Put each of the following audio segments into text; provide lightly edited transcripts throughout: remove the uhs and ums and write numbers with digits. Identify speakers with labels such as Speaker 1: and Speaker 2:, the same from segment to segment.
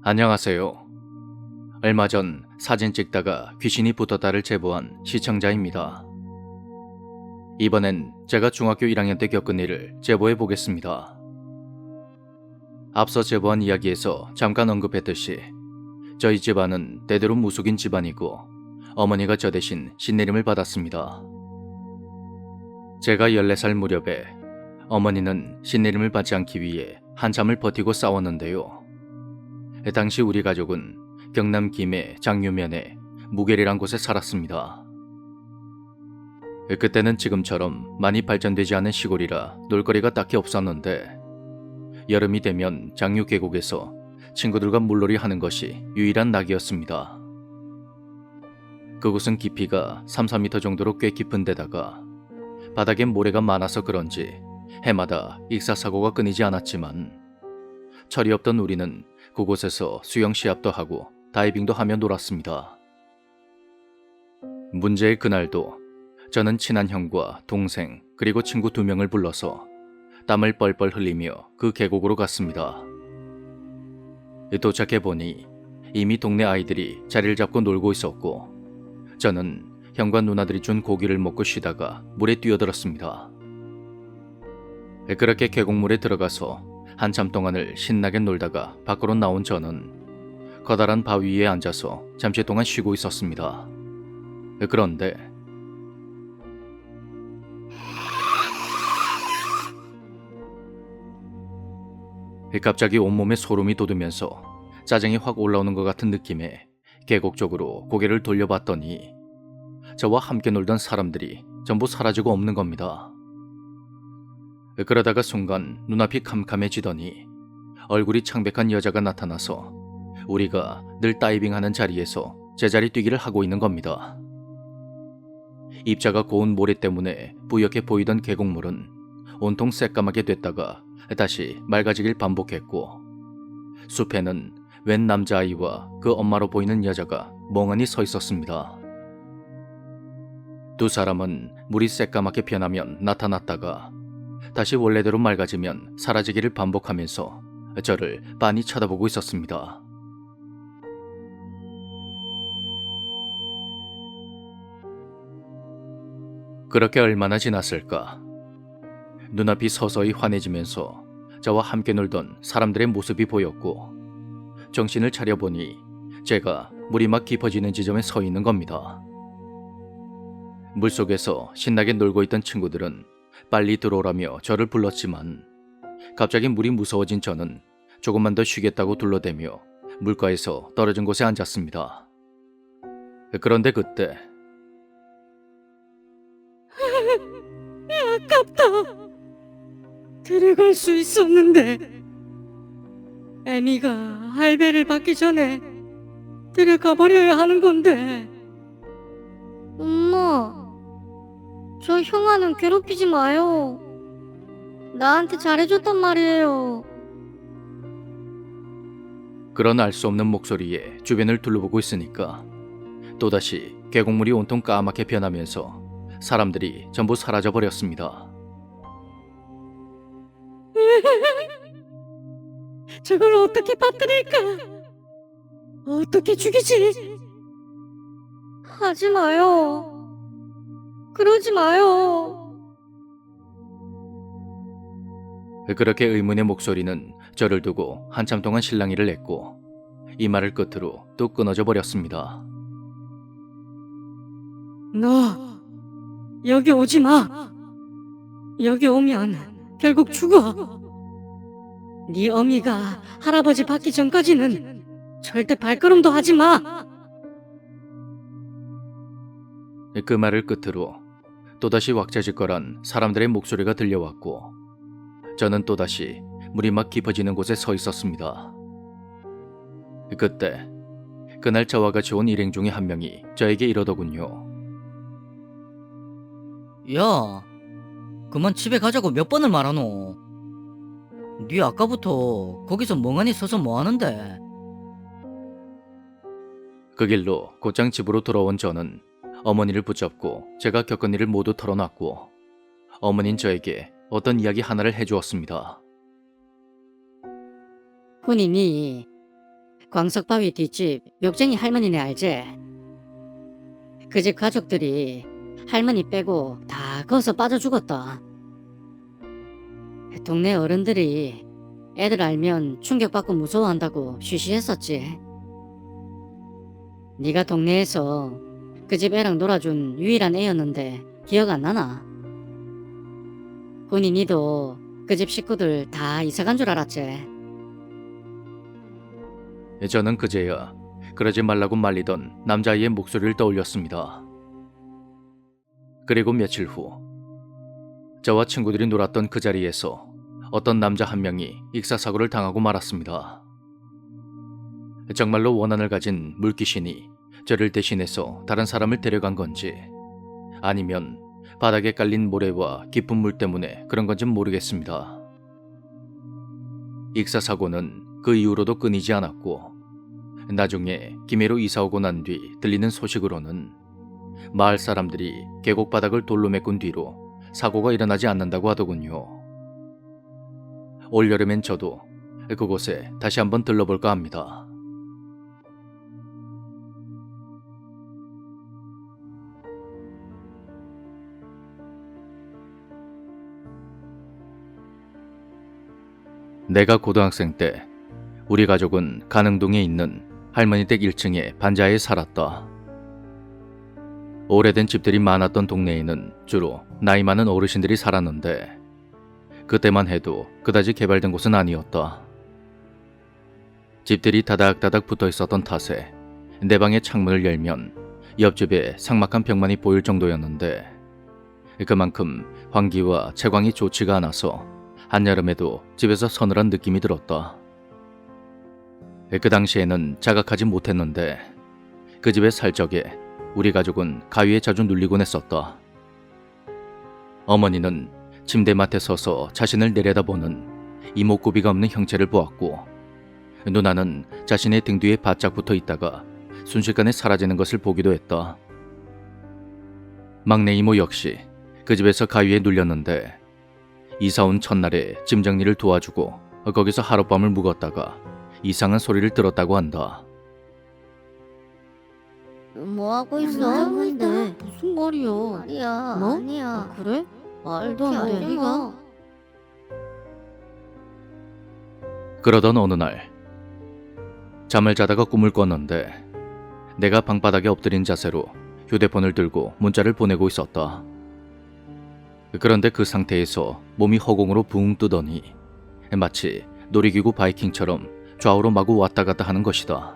Speaker 1: 안녕하세요. 얼마 전 사진 찍다가 귀신이 붙었다를 제보한 시청자입니다. 이번엔 제가 중학교 1학년 때 겪은 일을 제보해 보겠습니다. 앞서 제보한 이야기에서 잠깐 언급했듯이 저희 집안은 대대로 무속인 집안이고 어머니가 저 대신 신내림을 받았습니다. 제가 14살 무렵에 어머니는 신내림을 받지 않기 위해 한참을 버티고 싸웠는데요. 당시 우리 가족은 경남 김해 장유면에 무계리란 곳에 살았습니다. 그때는 지금처럼 많이 발전되지 않은 시골이라 놀거리가 딱히 없었는데 여름이 되면 장유 계곡에서 친구들과 물놀이 하는 것이 유일한 낙이었습니다. 그곳은 깊이가 3-4m 정도로 꽤 깊은 데다가 바닥에 모래가 많아서 그런지 해마다 익사사고가 끊이지 않았지만 철이 없던 우리는 그곳에서 수영 시합도 하고 다이빙도 하며 놀았습니다. 문제의 그날도 저는 친한 형과 동생 그리고 친구 2명을 불러서 땀을 뻘뻘 흘리며 그 계곡으로 갔습니다. 도착해보니 이미 동네 아이들이 자리를 잡고 놀고 있었고 저는 형과 누나들이 준 고기를 먹고 쉬다가 물에 뛰어들었습니다. 그렇게 계곡물에 들어가서 한참 동안을 신나게 놀다가 밖으로 나온 저는 커다란 바위 위에 앉아서 잠시 동안 쉬고 있었습니다. 그런데 갑자기 온몸에 소름이 돋으면서 짜증이 확 올라오는 것 같은 느낌에 계곡 쪽으로 고개를 돌려봤더니 저와 함께 놀던 사람들이 전부 사라지고 없는 겁니다. 그러다가 순간 눈앞이 캄캄해지더니 얼굴이 창백한 여자가 나타나서 우리가 늘 다이빙하는 자리에서 제자리 뛰기를 하고 있는 겁니다. 입자가 고운 모래 때문에 부옇게 보이던 계곡물은 온통 새까맣게 됐다가 다시 맑아지길 반복했고 숲에는 웬 남자아이와 그 엄마로 보이는 여자가 멍하니 서 있었습니다. 두 사람은 물이 새까맣게 변하면 나타났다가 다시 원래대로 맑아지면 사라지기를 반복하면서 저를 빤히 쳐다보고 있었습니다. 그렇게 얼마나 지났을까? 눈앞이 서서히 환해지면서 저와 함께 놀던 사람들의 모습이 보였고 정신을 차려보니 제가 물이 막 깊어지는 지점에 서 있는 겁니다. 물속에서 신나게 놀고 있던 친구들은 빨리 들어오라며 저를 불렀지만 갑자기 물이 무서워진 저는 조금만 더 쉬겠다고 둘러대며 물가에서 떨어진 곳에 앉았습니다. 그런데 그때
Speaker 2: 아깝다. 들어갈 수 있었는데 애미가 할배를 받기 전에 들어가 버려야 하는 건데.
Speaker 3: 엄마, 저 형아는 괴롭히지 마요. 나한테 잘해줬단 말이에요.
Speaker 1: 그런 알 수 없는 목소리에 주변을 둘러보고 있으니까 또다시 계곡물이 온통 까맣게 변하면서 사람들이 전부 사라져 버렸습니다.
Speaker 2: 저걸 어떻게 빠뜨릴까? 어떻게 죽이지?
Speaker 3: 하지 마요. 그러지 마요.
Speaker 1: 그렇게 의문의 목소리는 저를 두고 한참 동안 실랑이를 냈고 이 말을 끝으로 뚝 끊어져 버렸습니다.
Speaker 2: 너 여기 오지 마. 여기 오면 결국 죽어. 네 어미가 할아버지 받기 전까지는 절대 발걸음도 하지 마.
Speaker 1: 그 말을 끝으로 또다시 왁자지껄한 사람들의 목소리가 들려왔고 저는 또다시 물이 막 깊어지는 곳에 서 있었습니다. 그때 그날 저와 같이 온 일행 중에 한 명이 저에게 이러더군요.
Speaker 4: 야, 그만 집에 가자고 몇 번을 말하노? 네 아까부터 거기서 멍하니 서서 뭐하는데?
Speaker 1: 그 길로 곧장 집으로 돌아온 저는 어머니를 붙잡고 제가 겪은 일을 모두 털어놨고 어머니는 저에게 어떤 이야기 하나를 해주었습니다.
Speaker 2: 본인이 광석바위 뒷집 멱쟁이 할머니네 알지? 그 집 가족들이 할머니 빼고 다 거기서 빠져 죽었다. 동네 어른들이 애들 알면 충격받고 무서워한다고 쉬쉬했었지. 네가 동네에서 그 집 애랑 놀아준 유일한 애였는데 기억 안 나나? 훈이 니도 그 집 식구들 다 이사간 줄 알았지.
Speaker 1: 저는 그제야 그러지 말라고 말리던 남자아이의 목소리를 떠올렸습니다. 그리고 며칠 후 저와 친구들이 놀았던 그 자리에서 어떤 남자 한 명이 익사사고를 당하고 말았습니다. 정말로 원한을 가진 물귀신이 저를 대신해서 다른 사람을 데려간 건지 아니면 바닥에 깔린 모래와 깊은 물 때문에 그런 건지 모르겠습니다. 익사사고는 그 이후로도 끊이지 않았고 나중에 김해로 이사오고 난 뒤 들리는 소식으로는 마을 사람들이 계곡 바닥을 돌로 메꾼 뒤로 사고가 일어나지 않는다고 하더군요. 올여름엔 저도 그곳에 다시 한번 들러볼까 합니다. 내가 고등학생 때 우리 가족은 가능동에 있는 할머니 댁 1층의 반지하에 살았다. 오래된 집들이 많았던 동네에는 주로 나이 많은 어르신들이 살았는데 그때만 해도 그다지 개발된 곳은 아니었다. 집들이 다닥다닥 붙어 있었던 탓에 내 방의 창문을 열면 옆집에 삭막한 벽만이 보일 정도였는데 그만큼 환기와 채광이 좋지가 않아서 한여름에도 집에서 서늘한 느낌이 들었다. 그 당시에는 자각하지 못했는데 그 집에 살 적에 우리 가족은 가위에 자주 눌리곤 했었다. 어머니는 침대맡에 서서 자신을 내려다보는 이목구비가 없는 형체를 보았고 누나는 자신의 등 뒤에 바짝 붙어 있다가 순식간에 사라지는 것을 보기도 했다. 막내 이모 역시 그 집에서 가위에 눌렸는데 이사 온 첫날에 짐 정리를 도와주고 거기서 하룻밤을 묵었다가 이상한 소리를 들었다고 한다.
Speaker 3: 뭐 하고 있어?
Speaker 2: 무슨 말이야?
Speaker 3: 아니야.
Speaker 2: 뭐?
Speaker 3: 아니야.
Speaker 2: 그래? 말도 안 돼.
Speaker 3: 안
Speaker 2: 네가
Speaker 1: 그러던 어느 날 잠을 자다가 꿈을 꿨는데 내가 방바닥에 엎드린 자세로 휴대폰을 들고 문자를 보내고 있었다. 그런데 그 상태에서 몸이 허공으로 붕 뜨더니 마치 놀이기구 바이킹처럼 좌우로 마구 왔다 갔다 하는 것이다.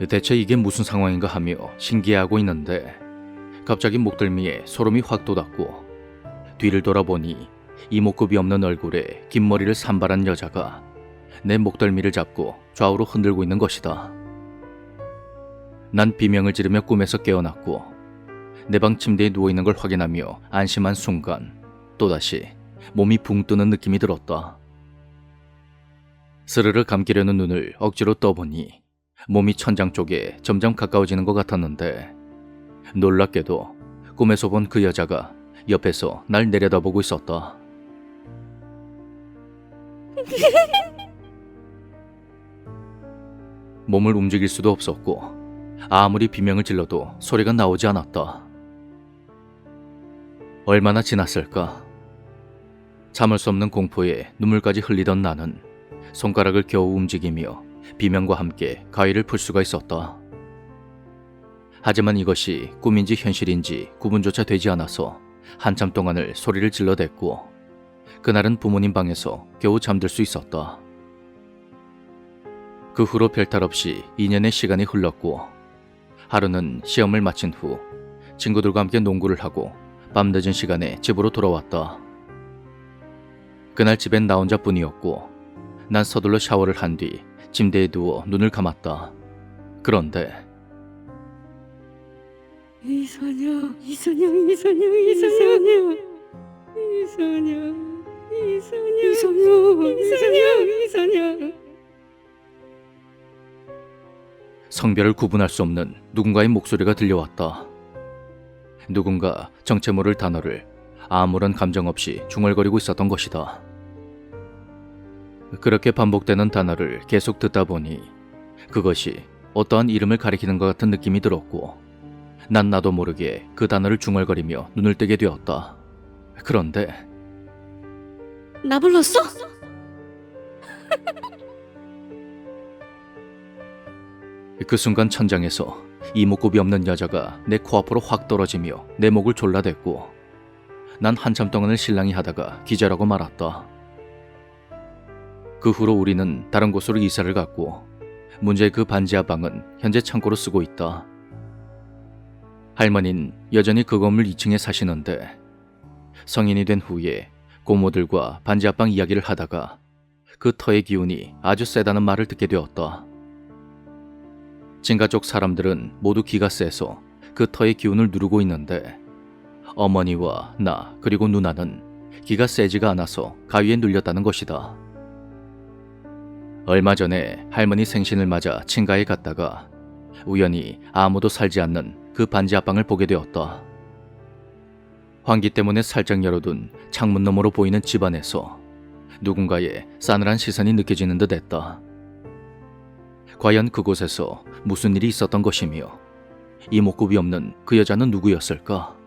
Speaker 1: 대체 이게 무슨 상황인가 하며 신기해하고 있는데 갑자기 목덜미에 소름이 확 돋았고 뒤를 돌아보니 이목구비 없는 얼굴에 긴 머리를 산발한 여자가 내 목덜미를 잡고 좌우로 흔들고 있는 것이다. 난 비명을 지르며 꿈에서 깨어났고 내 방 침대에 누워있는 걸 확인하며 안심한 순간 또다시 몸이 붕 뜨는 느낌이 들었다. 스르르 감기려는 눈을 억지로 떠보니 몸이 천장 쪽에 점점 가까워지는 것 같았는데 놀랍게도 꿈에서 본 그 여자가 옆에서 날 내려다보고 있었다. 몸을 움직일 수도 없었고 아무리 비명을 질러도 소리가 나오지 않았다. 얼마나 지났을까? 참을 수 없는 공포에 눈물까지 흘리던 나는 손가락을 겨우 움직이며 비명과 함께 가위를 풀 수가 있었다. 하지만 이것이 꿈인지 현실인지 구분조차 되지 않아서 한참 동안을 소리를 질러댔고 그날은 부모님 방에서 겨우 잠들 수 있었다. 그 후로 별탈 없이 2년의 시간이 흘렀고 하루는 시험을 마친 후 친구들과 함께 농구를 하고 밤늦은 시간에 집으로 돌아왔다. 그날 집엔 나 혼자뿐이었고 난 서둘러 샤워를 한 뒤 침대에 누워 눈을 감았다. 그런데
Speaker 2: 이선영, 이선영,
Speaker 1: 성별을 구분할 수 없는 누군가의 목소리가 들려왔다. 누군가 정체 모를 단어를 아무런 감정 없이 중얼거리고 있었던 것이다. 그렇게 반복되는 단어를 계속 듣다 보니 그것이 어떠한 이름을 가리키는 것 같은 느낌이 들었고 난 나도 모르게 그 단어를 중얼거리며 눈을 뜨게 되었다. 그런데
Speaker 2: 나 불렀어?
Speaker 1: 그 순간 천장에서 이목구비 없는 여자가 내 코앞으로 확 떨어지며 내 목을 졸라댔고 난 한참 동안을 실랑이 하다가 기절하고 말았다. 그 후로 우리는 다른 곳으로 이사를 갔고 문제의 그 반지하 방은 현재 창고로 쓰고 있다. 할머니는 여전히 그 건물 2층에 사시는데 성인이 된 후에 고모들과 반지하방 이야기를 하다가 그 터의 기운이 아주 세다는 말을 듣게 되었다. 진가족 사람들은 모두 기가 세서 그 터의 기운을 누르고 있는데 어머니와 나 그리고 누나는 기가 세지가 않아서 가위에 눌렸다는 것이다. 얼마 전에 할머니 생신을 맞아 친가에 갔다가 우연히 아무도 살지 않는 그 반지하방을 보게 되었다. 환기 때문에 살짝 열어둔 창문 너머로 보이는 집안에서 누군가의 싸늘한 시선이 느껴지는 듯 했다. 과연 그곳에서 무슨 일이 있었던 것이며 이목구비 없는 그 여자는 누구였을까?